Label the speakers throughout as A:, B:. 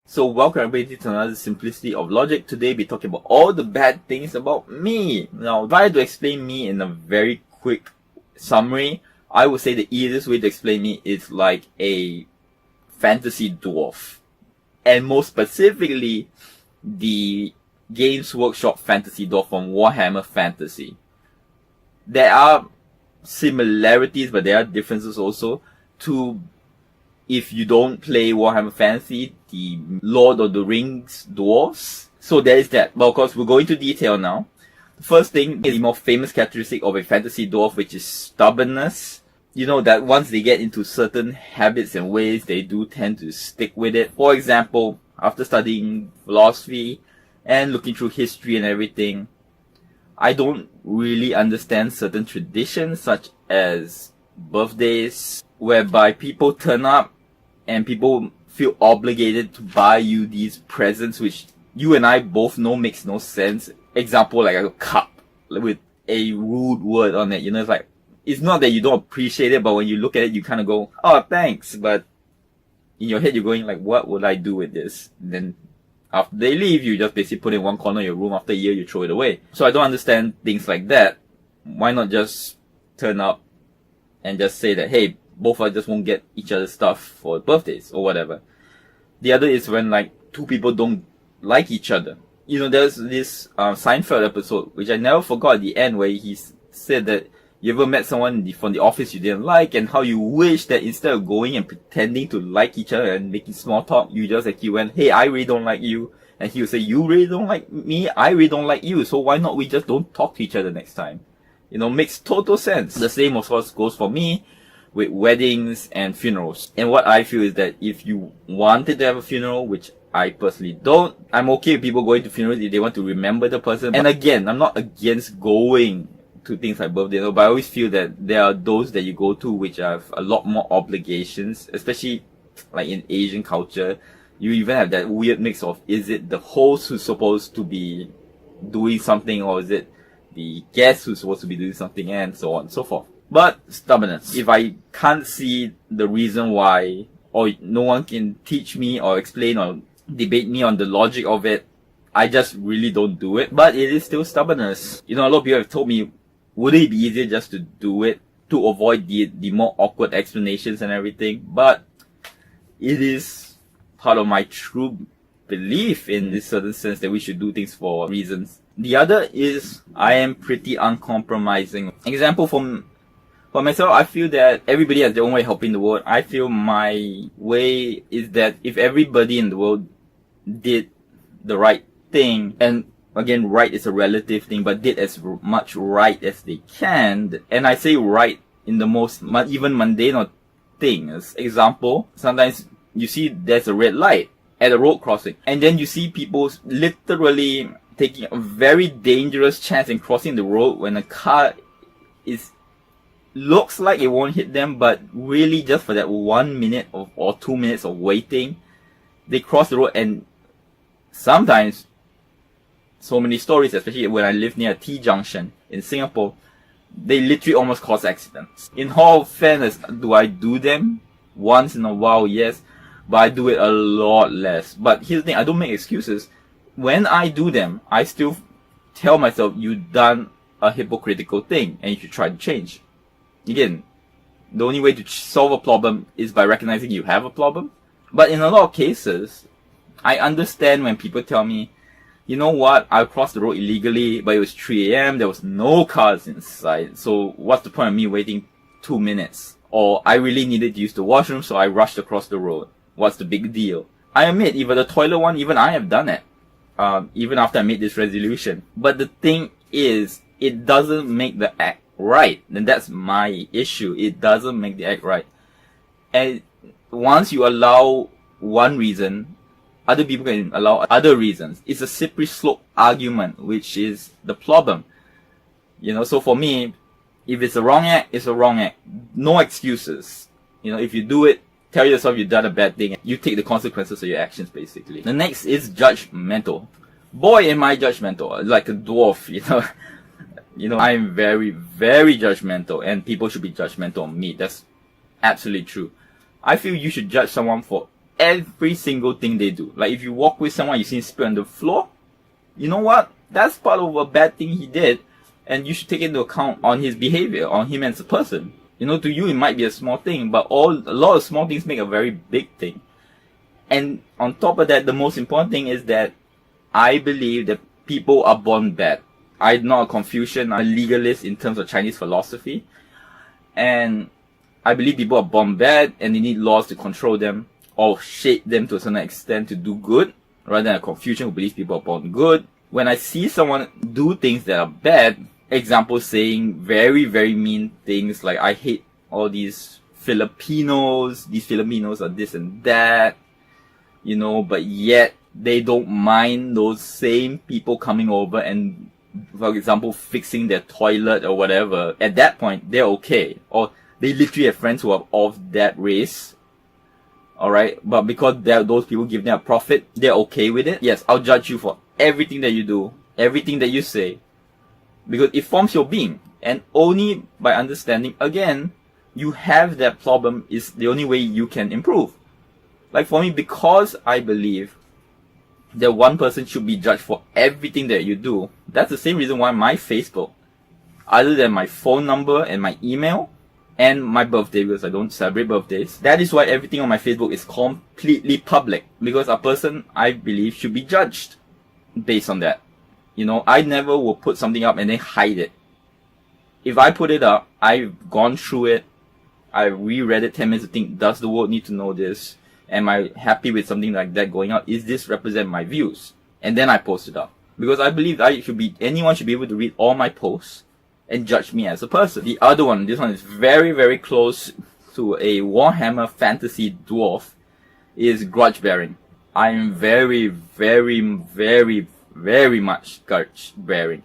A: So welcome everybody to another Simplicity of Logic. Today we're talking about all the bad things about me. Now, if I had to explain me in a very quick summary, I would say the easiest way to explain me is like a fantasy dwarf. And most specifically, the Games Workshop fantasy dwarf from Warhammer Fantasy. There are similarities, but there are differences also to if you don't play Warhammer Fantasy, the Lord of the Rings dwarves. So there is that. But of course, we'll go into detail now. The first thing is the more famous characteristic of a fantasy dwarf, which is stubbornness. You know that once they get into certain habits and ways, they do tend to stick with it. For example, after studying philosophy and looking through history and everything, I don't really understand certain traditions such as birthdays, whereby people turn up and people feel obligated to buy you these presents, which you and I both know makes no sense. Example, like a cup with a rude word on it. You know, it's like, it's not that you don't appreciate it, but when you look at it, you kind of go, oh, thanks. But in your head, you're going like, what would I do with this? And then after they leave, you just basically put it in one corner of your room. After a year, you throw it away. So I don't understand things like that. Why not just turn up and just say that, hey, both of us just won't get each other stuff for birthdays or whatever. The other is when like two people don't like each other. You know, there's this Seinfeld episode, which I never forgot at the end, where he said that you ever met someone from the office you didn't like, and how you wish that instead of going and pretending to like each other and making small talk, you just actually went, hey, I really don't like you. And he would say, you really don't like me? I really don't like you. So why not we just don't talk to each other next time? You know, makes total sense. The same, of course, goes for me with weddings and funerals. And what I feel is that if you wanted to have a funeral, which I personally don't, I'm okay with people going to funerals if they want to remember the person. And again, I'm not against going to things like birthdays, but I always feel that there are those that you go to which have a lot more obligations, especially like in Asian culture. You even have that weird mix of, is it the host who's supposed to be doing something, or is it the guest who's supposed to be doing something, and so on and so forth. But stubbornness. If I can't see the reason why, or no one can teach me or explain or debate me on the logic of it, I just really don't do it. But it is still stubbornness. You know, a lot of people have told me, would it be easier just to do it to avoid the more awkward explanations and everything? But it is part of my true belief in this certain sense that we should do things for reasons. The other is I am pretty uncompromising. Example for myself, I feel that everybody has their own way of helping the world. I feel my way is that if everybody in the world did the right thing, and again, right is a relative thing, but did as much right as they can, and I say right in the most even mundane of things. Example, sometimes you see there's a red light at a road crossing, and then you see people literally taking a very dangerous chance in crossing the road when a car looks like it won't hit them, but really just for that 1 minute or 2 minutes of waiting, they cross the road. And sometimes, so many stories, especially when I live near a T-junction in Singapore, they literally almost cause accidents. In all fairness, do I do them? Once in a while, yes, but I do it a lot less. But here's the thing, I don't make excuses. When I do them, I still tell myself, you've done a hypocritical thing and you should try to change. Again, the only way to solve a problem is by recognizing you have a problem. But in a lot of cases, I understand when people tell me, you know what, I crossed the road illegally, but it was 3 a.m., there was no cars inside, so what's the point of me waiting 2 minutes? Or I really needed to use the washroom, so I rushed across the road. What's the big deal? I admit, even the toilet one, even I have done it. Even after I made this resolution. But the thing is, it doesn't make the act right. And that's my issue. It doesn't make the act right. And once you allow one reason, other people can allow other reasons. It's a slippery slope argument, which is the problem. You know, so for me, if it's a wrong act, it's a wrong act. No excuses. You know, if you do it, tell yourself you've done a bad thing. You take the consequences of your actions, basically. The next is judgmental. Boy, am I judgmental. Like a dwarf, you know. You know, I'm very, very judgmental, and people should be judgmental on me. That's absolutely true. I feel you should judge someone for every single thing they do. Like if you walk with someone, you see him spit on the floor, you know what? That's part of a bad thing he did, and you should take into account on his behavior, on him as a person. You know, to you it might be a small thing, but a lot of small things make a very big thing. And on top of that, the most important thing is that I believe that people are born bad. I'm not a Confucian, I'm a legalist in terms of Chinese philosophy. And I believe people are born bad and they need laws to control them or shape them to a certain extent to do good, rather than a Confucian who believes people are born good. When I see someone do things that are bad, example saying very, very mean things like, I hate all these Filipinos are this and that, you know, but yet they don't mind those same people coming over and, for example, fixing their toilet or whatever. At that point, they're okay. Or they literally have friends who are of that race. Alright? But because those people give them a profit, they're okay with it. Yes, I'll judge you for everything that you do, everything that you say, because it forms your being. And only by understanding, again, you have that problem is the only way you can improve. Like for me, because I believe that one person should be judged for everything that you do, that's the same reason why my Facebook, other than my phone number and my email and my birthday, because I don't celebrate birthdays, that is why everything on my Facebook is completely public, because a person, I believe, should be judged based on that. You know, I never will put something up and then hide it. If I put it up, I've gone through it, I reread it 10 minutes to think, does the world need to know this? Am I happy with something like that going out? Is this represent my views? And then I post it up. Because I believe anyone should be able to read all my posts and judge me as a person. The other one, this one is very, very close to a Warhammer fantasy dwarf, is grudge bearing. I am very, very, very, very much grudge bearing.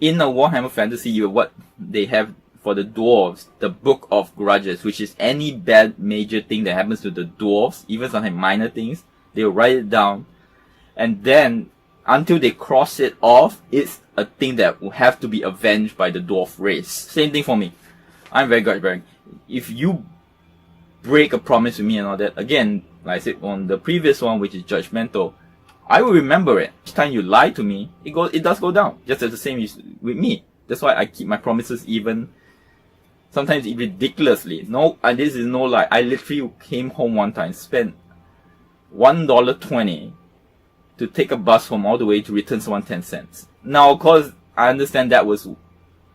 A: In a Warhammer fantasy, what they have for the dwarves, the Book of Grudges, which is any bad major thing that happens to the dwarves, even sometimes minor things, they'll write it down, and then until they cross it off, it's a thing that will have to be avenged by the dwarf race. Same thing for me. I'm very grudge bearing. If you break a promise with me and all that, again, like I said on the previous one, which is judgmental, I will remember it. Each time you lie to me, it does go down. Just as the same is with me. That's why I keep my promises, even sometimes ridiculously. No, and this is no lie. I literally came home one time, spent $1.20 to take a bus home all the way to return someone 10 cents. Now, of course, I understand that was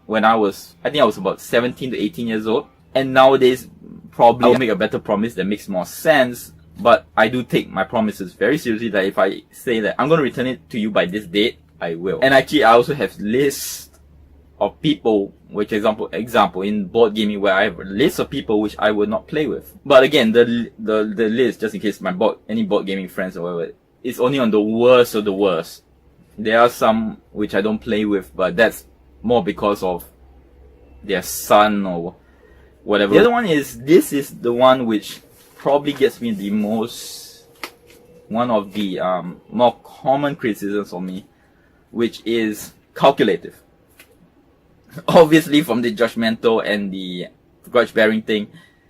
A: when I think I was about 17 to 18 years old. And nowadays, probably I'll make a better promise that makes more sense. But I do take my promises very seriously, that if I say that I'm going to return it to you by this date, I will. And actually, I also have lists of people, which example in board gaming, where I have a list of people which I would not play with. But again, the list, just in case any board gaming friends or whatever, it's only on the worst of the worst. There are some which I don't play with, but that's more because of their son or whatever. The other one this is the one which probably gets me the most, one of the more common criticisms for me, which is calculative. Obviously, from the judgmental and the grudge bearing thing,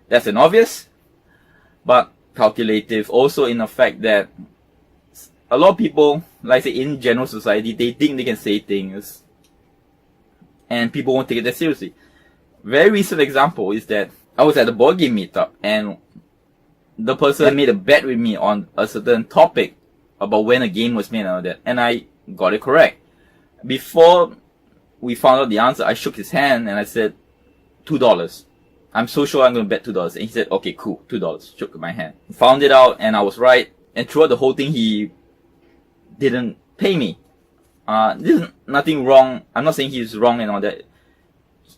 A: that's an obvious, but calculative also in the fact that a lot of people, like I say, in general society, they think they can say things and people won't take it that seriously. Very recent example is that I was at a board game meetup and the person made a bet with me on a certain topic about when a game was made and all that, and I got it correct. Before we found out the answer, I shook his hand and I said, $2. I'm so sure I'm going to bet $2. And he said, okay, cool, $2. Shook my hand. Found it out and I was right. And throughout the whole thing, he didn't pay me. There's nothing wrong. I'm not saying he's wrong and all that.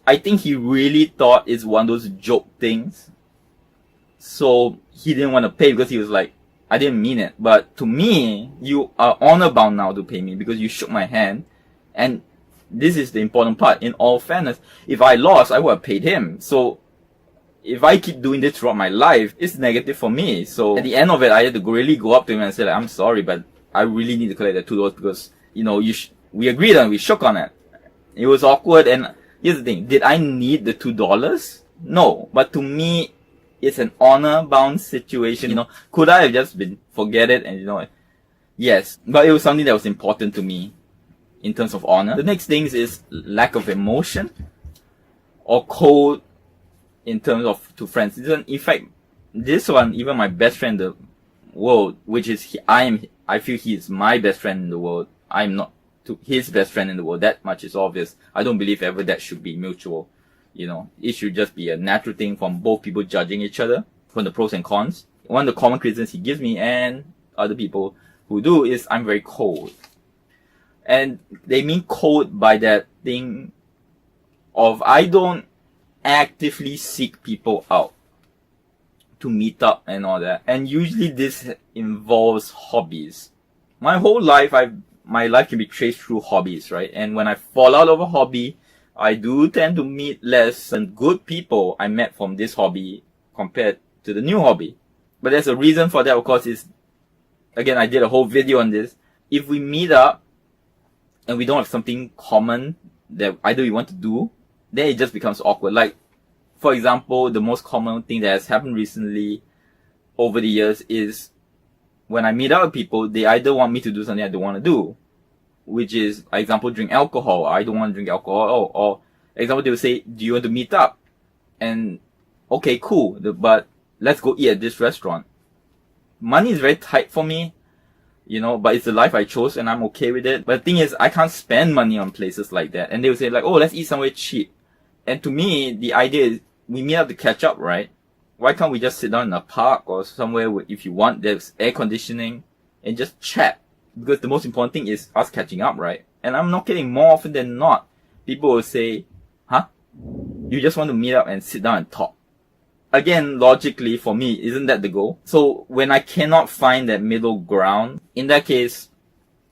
A: I think he really thought it's one of those joke things. So he didn't want to pay because he was like, I didn't mean it. But to me, you are honor bound now to pay me because you shook my hand. And this is the important part. In all fairness, if I lost, I would have paid him. So if I keep doing this throughout my life, it's negative for me. So at the end of it, I had to really go up to him and say, like, I'm sorry, but I really need to collect that $2 because, you know, we agreed on, we shook on it. It was awkward. And here's the thing. Did I need the $2? No. But to me, it's an honor-bound situation. You know, could I have just been forget it and, you know, yes, but it was something that was important to me in terms of honor. The next thing is lack of emotion or cold in terms of to friends. In fact, this one, even my best friend in the world, which is I feel he is my best friend in the world. I'm not to his best friend in the world. That much is obvious. I don't believe ever that should be mutual. You know, it should just be a natural thing from both people judging each other from the pros and cons. One of the common criticisms he gives me and other people who do is I'm very cold. And they mean cold by that thing of I don't actively seek people out to meet up and all that. And usually this involves hobbies. My whole life, my life can be traced through hobbies, right? And when I fall out of a hobby, I do tend to meet less and good people I met from this hobby compared to the new hobby. But there's a reason for that, of course, is, again, I did a whole video on this. If we meet up and we don't have something common that either we want to do, then it just becomes awkward. Like, for example, the most common thing that has happened recently over the years is when I meet up with people, they either want me to do something I don't want to do, which is, for example, drink alcohol. I don't want to drink alcohol. Or example, they will say, do you want to meet up? And, okay, cool, but let's go eat at this restaurant. Money is very tight for me, you know, but it's the life I chose and I'm okay with it. But the thing is, I can't spend money on places like that. And they will say like, oh, let's eat somewhere cheap. And to me, the idea is, we meet up to catch up, right? Why can't we just sit down in a park or somewhere where, if you want, there's air conditioning and just chat? Because the most important thing is us catching up, right? And I'm not kidding, more often than not, people will say, huh? You just want to meet up and sit down and talk. Again, logically, for me, isn't that the goal? So when I cannot find that middle ground, in that case,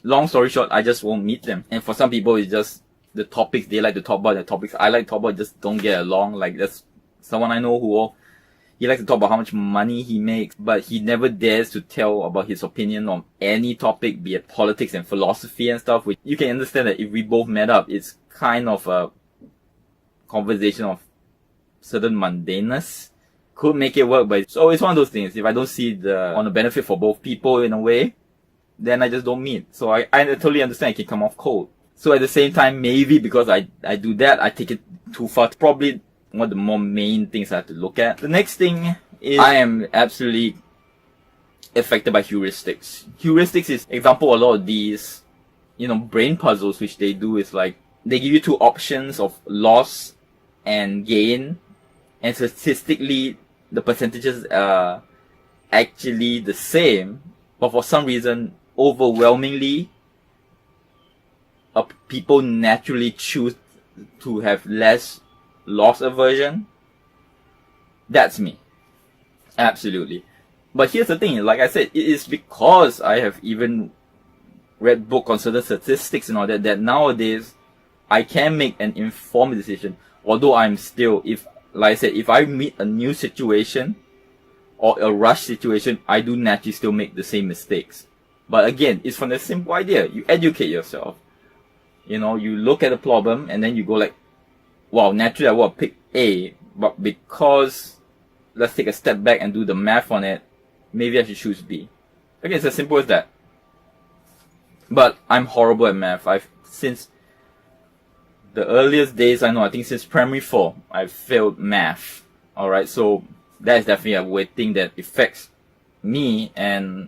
A: long story short, I just won't meet them. And for some people, it's just the topics they like to talk about, the topics I like to talk about just don't get along. Like, there's someone I know who he likes to talk about how much money he makes, but he never dares to tell about his opinion on any topic, be it politics and philosophy and stuff, which you can understand that if we both met up, it's kind of a conversation of certain mundaneness. Could make it work, but so it's one of those things. If I don't see on the benefit for both people in a way, then I just don't meet. So I totally understand it can come off cold. So at the same time, maybe because I do that, I take it too far. It's probably one of the more main things I have to look at. The next thing is I am absolutely affected by heuristics. Heuristics is example a lot of these, you know, brain puzzles which they do is like they give you two options of loss and gain, and statistically the percentages are actually the same, but for some reason overwhelmingly people naturally choose to have less loss aversion. That's me. Absolutely. But here's the thing, like I said, it is because I have even read book on certain statistics and all that, that nowadays I can make an informed decision. Although I'm still, like I said, if I meet a new situation or a rush situation, I do naturally still make the same mistakes. But again, it's from the simple idea. You educate yourself. You know, you look at the problem and then you go like, wow, naturally I want to pick A, but because let's take a step back and do the math on it, maybe I should choose B. Okay, it's as simple as that. But I'm horrible at math. Since the earliest days I know, I think since primary 4, I've failed math. Alright, so that is definitely a weird thing that affects me, and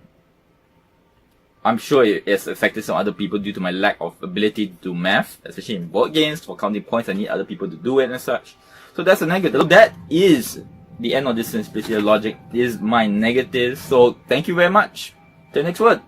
A: I'm sure it's affected some other people due to my lack of ability to do math, especially in board games. For counting points, I need other people to do it and such. So that's a negative. So that is the end of this simplicity of logic. This is my negative. So thank you very much. Till next word.